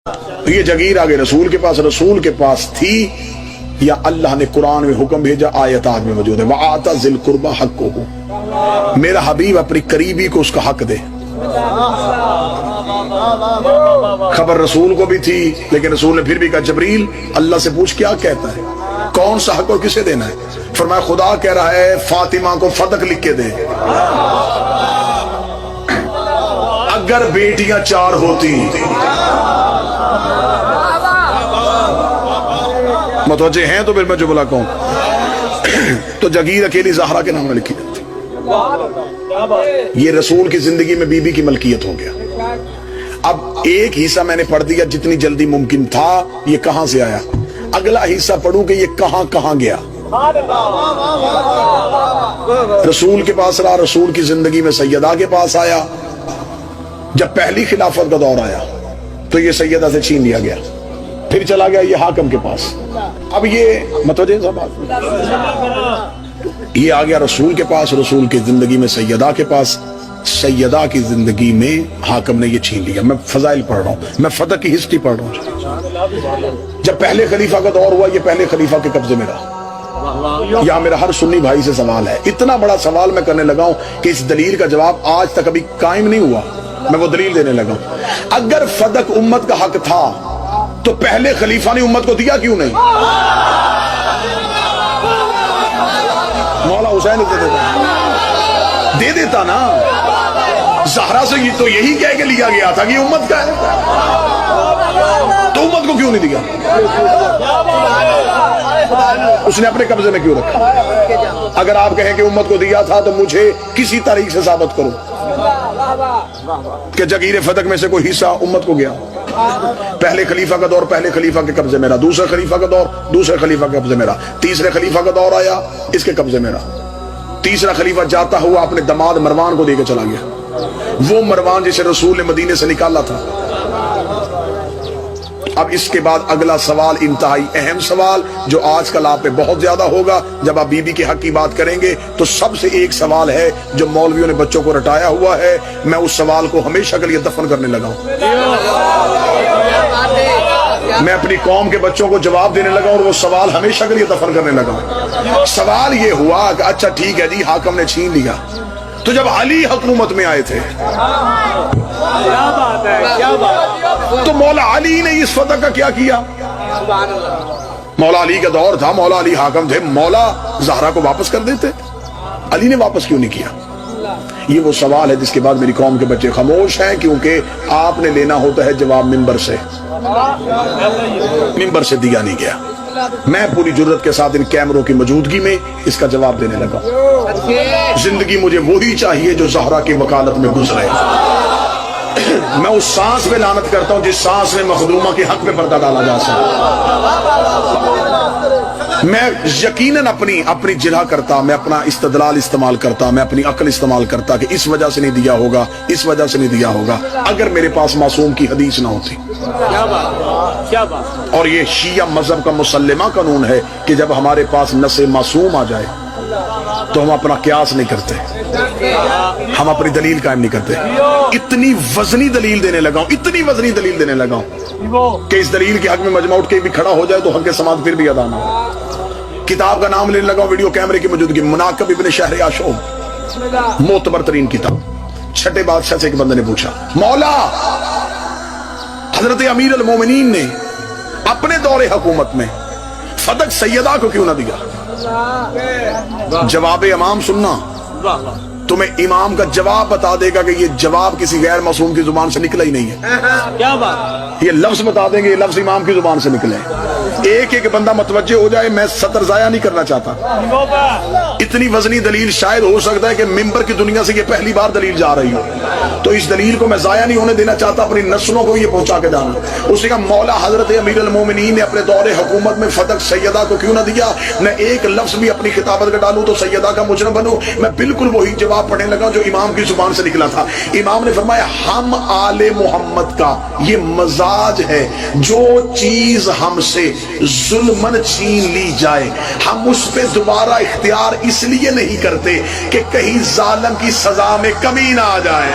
یہ جگیر آگے رسول کے پاس تھی یا اللہ نے قرآن میں حکم بھیجا؟ آیتات میں موجود ہے وَآتَ ذِی الْقُرْبَى حَقَّهُ، میرا حبیب اپنی قریبی کو اس کا حق دے۔ خبر رسول کو بھی تھی لیکن رسول نے پھر بھی کہا جبریل اللہ سے پوچھ کیا کہتا ہے، کون سا حق اور کسے دینا ہے؟ فرمایا خدا کہہ رہا ہے فاطمہ کو فدق لکھ کے دے۔ اگر بیٹیاں 4 ہوتی، متوجہ ہیں تو پھر میں جو بلا کہوں، تو جگیر اکیلی زہرا کے نام میں لکھی جاتی۔ یہ رسول کی زندگی میں بی بی کی ملکیت ہو گیا۔ اب ایک حصہ میں نے پڑھ دیا جتنی جلدی ممکن تھا، یہ کہاں سے آیا؟ اگلا حصہ پڑھوں کہ یہ کہاں کہاں گیا۔ رسول کے پاس رہا، رسول کی زندگی میں سیدہ کے پاس آیا۔ جب پہلی خلافت کا دور آیا تو یہ سیدہ سے چھین لیا گیا، پھر چلا گیا یہ حاکم کے پاس۔ اب یہ متوجہ صاحب، یہ آ گیا رسول کے پاس، رسول کی زندگی میں سیدہ کے پاس، سیدہ کی زندگی میں حاکم نے یہ چھین لیا۔ میں فضائل پڑھ رہا ہوں، میں فتح کی ہسٹری پڑھ رہا ہوں۔ جب پہلے خلیفہ کا دور ہوا، یہ پہلے خلیفہ کے قبضے میں رہا۔ یہاں میرا ہر سنی بھائی سے سوال ہے، اتنا بڑا سوال میں کرنے لگا ہوں کہ اس دلیل کا جواب آج تک ابھی قائم نہیں ہوا، میں وہ دلیل دینے لگا ہوں۔ اگر فدق امت کا حق تھا تو پہلے خلیفہ نے امت کو دیا کیوں نہیں؟ مولا حسین دے دیتا نا۔ زہرا سے تو یہی کہہ کے لیا گیا تھا کہ امت کا ہے، تو امت کو کیوں نہیں دیا؟ اس نے اپنے قبضے میں کیوں رکھا؟ اگر آپ کہیں کہ امت کو دیا تھا تو مجھے کسی تاریخ سے ثابت کرو کہ جگیر فدق میں سے کوئی حصہ امت کو گیا۔ پہلے خلیفہ کا دور پہلے خلیفہ کے قبضے میں رہا، دوسرے خلیفہ کا دور دوسرے خلیفہ کے قبضے میں رہا، تیسرے خلیفہ کا دور آیا اس کے قبضے میں رہا۔ تیسرا خلیفہ جاتا ہوا اپنے دماد مروان کو دے کے چلا گیا، وہ مروان جسے رسول نے مدینے سے نکالا تھا۔ اب اس کے بعد اگلا سوال انتہائی اہم سوال جو آج کل آپ پہ بہت زیادہ ہوگا، جب آپ بی بی کے حق کی بات کریں گے تو سب سے ایک سوال ہے جو مولویوں نے بچوں کو رٹایا ہوا ہے، میں اس سوال کو ہمیشہ کے لیے دفن کرنے لگا ہوں۔ میں اپنی قوم کے بچوں کو جواب دینے لگا اور وہ سوال ہمیشہ کے لیے دفن کرنے لگا ہوں۔ سوال یہ ہوا کہ اچھا ٹھیک ہے جی حاکم نے چھین لیا، تو جب علی حکومت میں آئے تھے تو مولا علی نے اس فتح کا کیا کیا؟ مولا علی کا دور تھا، مولا علی حاکم تھے، مولا زہرا کو واپس کر دیتے، علی نے واپس کیوں نہیں کیا؟ یہ وہ سوال ہے جس کے بعد میری قوم کے بچے خاموش ہیں، کیونکہ آپ نے لینا ہوتا ہے جواب ممبر سے، ممبر سے دیا نہیں گیا۔ میں پوری جرت کے ساتھ ان کیمروں کی موجودگی میں اس کا جواب دینے لگا۔ زندگی مجھے وہی چاہیے جو زہرا کی وکالت میں گزرے۔ میں اس سانس پہ لعنت کرتا ہوں جس سانس میں مخدومہ کے حق پہ پردہ ڈالا جا سکتا۔ میں یقیناً اپنی جرح کرتا، میں اپنا استدلال استعمال کرتا، میں اپنی عقل استعمال کرتا کہ اس وجہ سے نہیں دیا ہوگا، اس وجہ سے نہیں دیا ہوگا، اگر میرے پاس معصوم کی حدیث نہ ہوتی۔ اور یہ شیعہ مذہب کا مسلمہ قانون ہے کہ جب ہمارے پاس نص معصوم آ جائے تو ہم اپنا قیاس نہیں کرتے، ہم اپنی دلیل قائم نہیں کرتے۔ اتنی وزنی دلیل دینے لگا ہوں، اتنی وزنی دلیل دینے لگا ہوں کہ اس دلیل کے حق میں مجمع اٹھ کے بھی کھڑا ہو جائے تو حق سماعت پھر بھی ادا نہ ہو۔ کتاب کا نام لینے لگا ہوں ویڈیو کیمرے کی موجودگی، مناقب ابن شہر یاشوب، معتبر ترین کتاب۔ چھٹے بادشاہ سے ایک بندے نے پوچھا، مولا حضرت امیر المومنین نے اپنے دور حکومت میں فدق سیدہ کو کیوں نہ دیا؟ جواب امام سننا، تمہیں امام کا جواب بتا دے گا کہ یہ جواب کسی غیر معصوم کی زبان سے نکلا ہی نہیں ہے۔ کیا بات؟ یہ لفظ بتا دیں گے، یہ لفظ امام کی زبان سے نکلے۔ ایک ایک بندہ متوجہ ہو جائے، میں سطر ضائع نہیں کرنا چاہتا۔ اتنی وزنی دلیل شاید ہو سکتا ہے کہ ممبر کی دنیا سے یہ پہلی بار دلیل جا رہی ہو، تو اس دلیل کو میں ضائع نہیں ہونے دینا چاہتا، اپنی نسلوں کو یہ پہنچا کے جانا۔ اس نے کہا مولا حضرت امیر المومنین نے اپنے دور حکومت میں فدق سیدہ کو کیوں نہ دیا؟ میں ایک لفظ بھی اپنی خطابت کا ڈالوں تو سیدہ کا مجرم بنوں؟ میں بالکل وہی جواب پڑھنے لگا جو امام کی زبان سے نکلا تھا۔ امام نے فرمایا ہم آل محمد کا یہ مزاج ہے، جو چیز ہم سے ظلمن چھین لی جائے ہم اس پہ دوبارہ اختیار اس لیے نہیں کرتے کہ کہیں ظالم کی سزا میں کمی نہ آ جائے۔